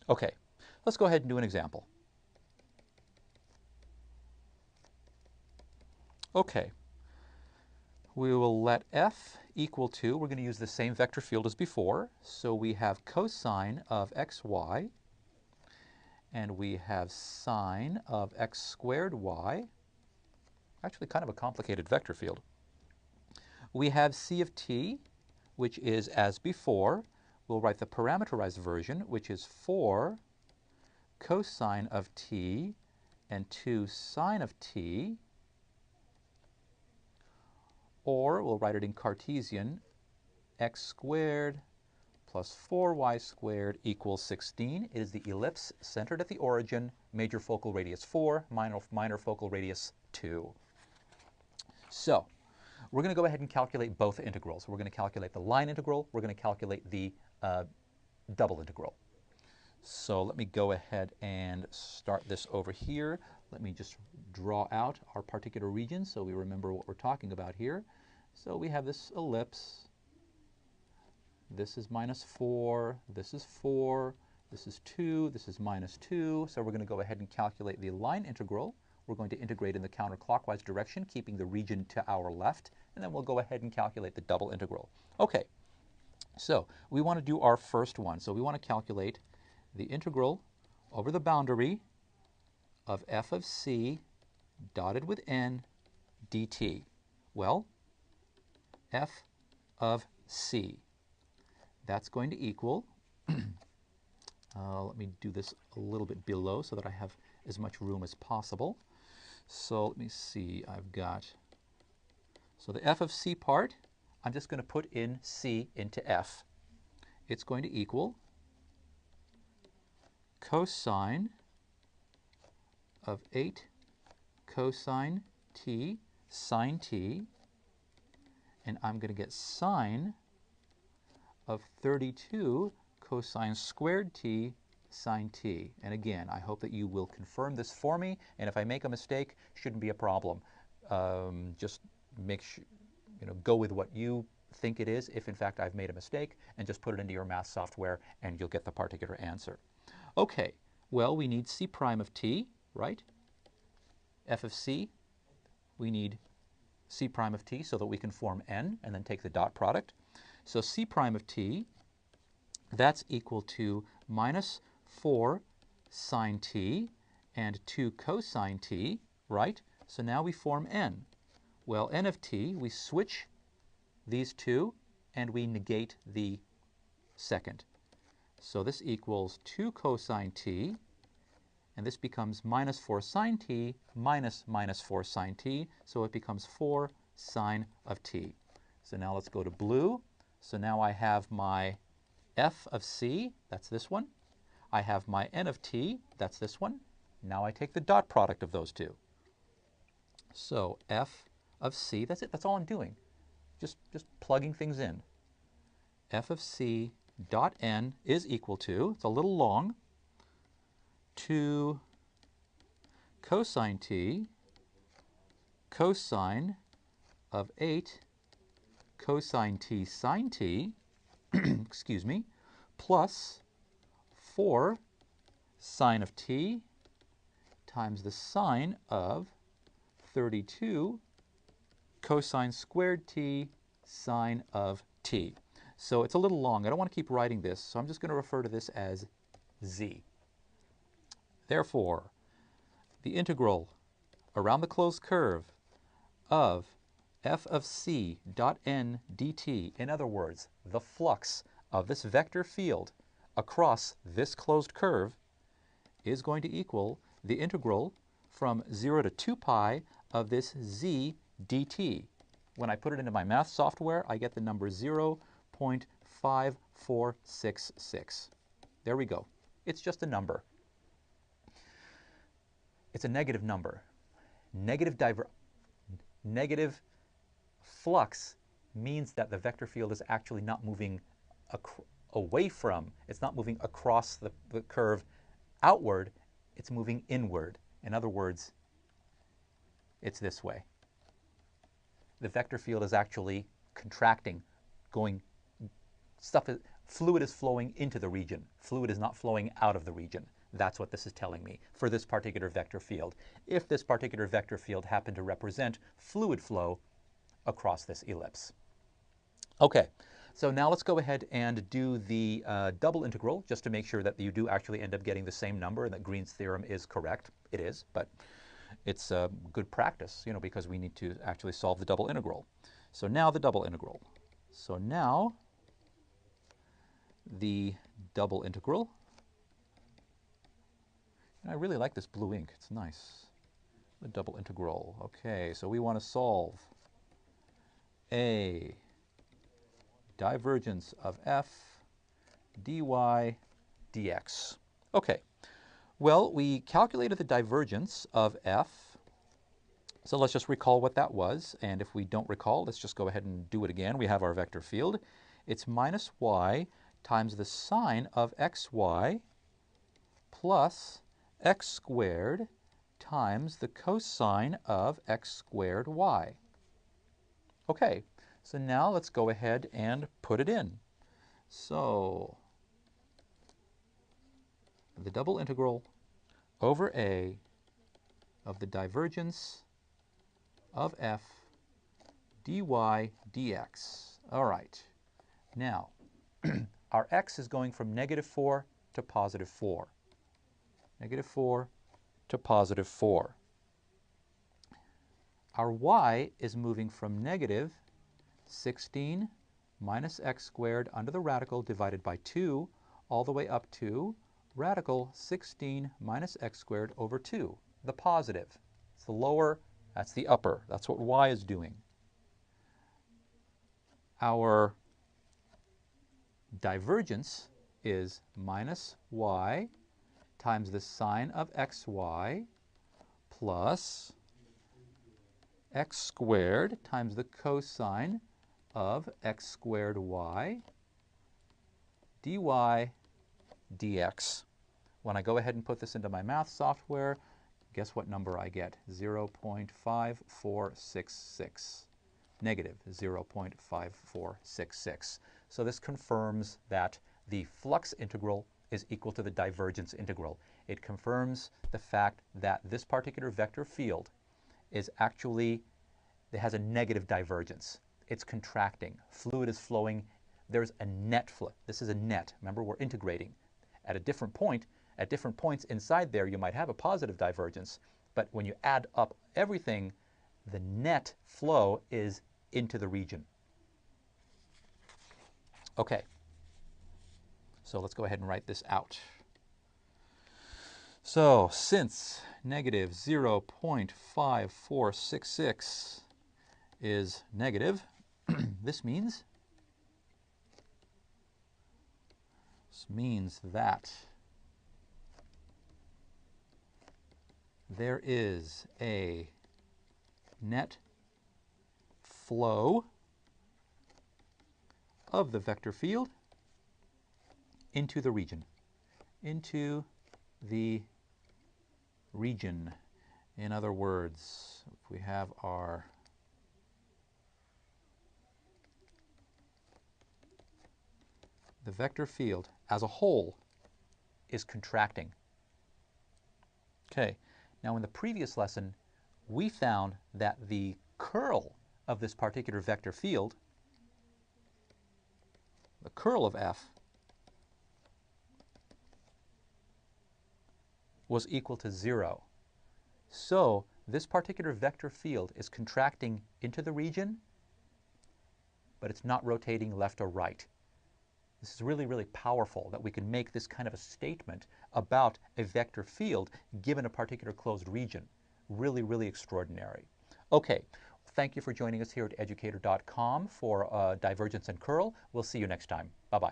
Okay, let's go ahead and do an example. Okay, we will let f equal to, we're going to use the same vector field as before, so we have cosine of xy, and we have sine of x squared y, actually kind of a complicated vector field. We have c of t, which is as before. We'll write the parameterized version, which is 4 cosine of t and 2 sine of t, or we'll write it in Cartesian, x squared plus 4y squared equals 16. It is the ellipse centered at the origin, major focal radius 4, minor focal radius 2. So we're going to go ahead and calculate both integrals. We're going to calculate the line integral. We're going to calculate the double integral. So let me go ahead and start this over here. Let me just draw out our particular region so we remember what we're talking about here. So we have this ellipse. This is minus 4, this is 4, this is 2, this is minus 2. So we're going to go ahead and calculate the line integral. We're going to integrate in the counterclockwise direction, keeping the region to our left, and then we'll go ahead and calculate the double integral. Okay, so we want to do our first one. So we want to calculate the integral over the boundary of f of c dotted with n dt. Well, f of c, that's going to equal, let me do this a little bit below so that I have as much room as possible. So let me see, I've got, so the f of c part, I'm just going to put in c into f. It's going to equal cosine of 8 cosine t sine t, and I'm going to get sine of 32 cosine squared t sine t. And again, I hope that you will confirm this for me, and if I make a mistake, shouldn't be a problem. Just make sure, go with what you think it is, if in fact I've made a mistake, and just put it into your math software and you'll get the particular answer. Okay, well, we need c prime of t, right? F of c, we need c prime of t so that we can form n and then take the dot product. So c prime of t, that's equal to minus 4 sine t and 2 cosine t, right? So now we form n. Well, n of t, we switch these two and we negate the second. So this equals 2 cosine t, and this becomes minus 4 sine t minus minus 4 sine t, so it becomes 4 sine of t. So now let's go to blue. So now I have my f of c, that's this one. I have my n of t, that's this one. Now I take the dot product of those two. So f of c, that's it, that's all I'm doing. Just plugging things in. F of c dot n is equal to, it's a little long, 2 cosine t cosine of 8 cosine t sine t, excuse me, plus 4 sine of t times the sine of 32 cosine squared t sine of t. So it's a little long. I don't want to keep writing this, so I'm just going to refer to this as z. Therefore, the integral around the closed curve of f of c dot n dt, in other words, the flux of this vector field across this closed curve, is going to equal the integral from 0 to 2 pi of this z dt. When I put it into my math software, I get the number 0.5466. There we go. It's just a number. It's a negative number. Negative flux means that the vector field is actually not moving away from, it's not moving across the curve outward, it's moving inward. In other words, it's this way. The vector field is actually contracting, going, fluid is flowing into the region. Fluid is not flowing out of the region. That's what this is telling me for this particular vector field. If this particular vector field happened to represent fluid flow across this ellipse. Okay, so now let's go ahead and do the double integral just to make sure that you do actually end up getting the same number and that Green's theorem is correct. It is, but it's good practice, you know, because we need to actually solve the double integral. So now the double integral. So now the double integral. And I really like this blue ink. It's nice. The double integral. Okay, so we want to solve a divergence of f dy dx. Okay, well, we calculated the divergence of f. So let's just recall what that was. And if we don't recall, let's just go ahead and do it again. We have our vector field. It's minus y times the sine of xy plus x squared times the cosine of x squared y. Okay, so now let's go ahead and put it in. So the double integral over a of the divergence of f dy dx. All right, now our x is going from -4 to +4. -4 to +4. Our y is moving from -16 minus x squared under the radical divided by 2 all the way up to radical 16 minus x squared over 2, the positive. It's the lower, that's the upper. That's what y is doing. Our divergence is minus y times the sine of xy plus x squared times the cosine of x squared y dy dx. When I go ahead and put this into my math software, guess what number I get? 0.5466. Negative 0.5466. So this confirms that the flux integral is equal to the divergence integral. It confirms the fact that this particular vector field is actually, it has a negative divergence. It's contracting. Fluid is flowing. There's a net flow. This is a net. Remember, we're integrating. At a different point, at different points inside there, you might have a positive divergence, but when you add up everything, the net flow is into the region. Okay, so let's go ahead and write this out. So since negative 0.5466 is negative, this means that there is a net flow of the vector field into the region. Into the region. In other words, if we have our the vector field as a whole is contracting. Okay, now in the previous lesson, we found that the curl of this particular vector field, the curl of f, was equal to 0. So this particular vector field is contracting into the region, but it's not rotating left or right. This is really, really powerful that we can make this kind of a statement about a vector field given a particular closed region. Really, really extraordinary. Okay, thank you for joining us here at Educator.com for Divergence and Curl. We'll see you next time. Bye-bye.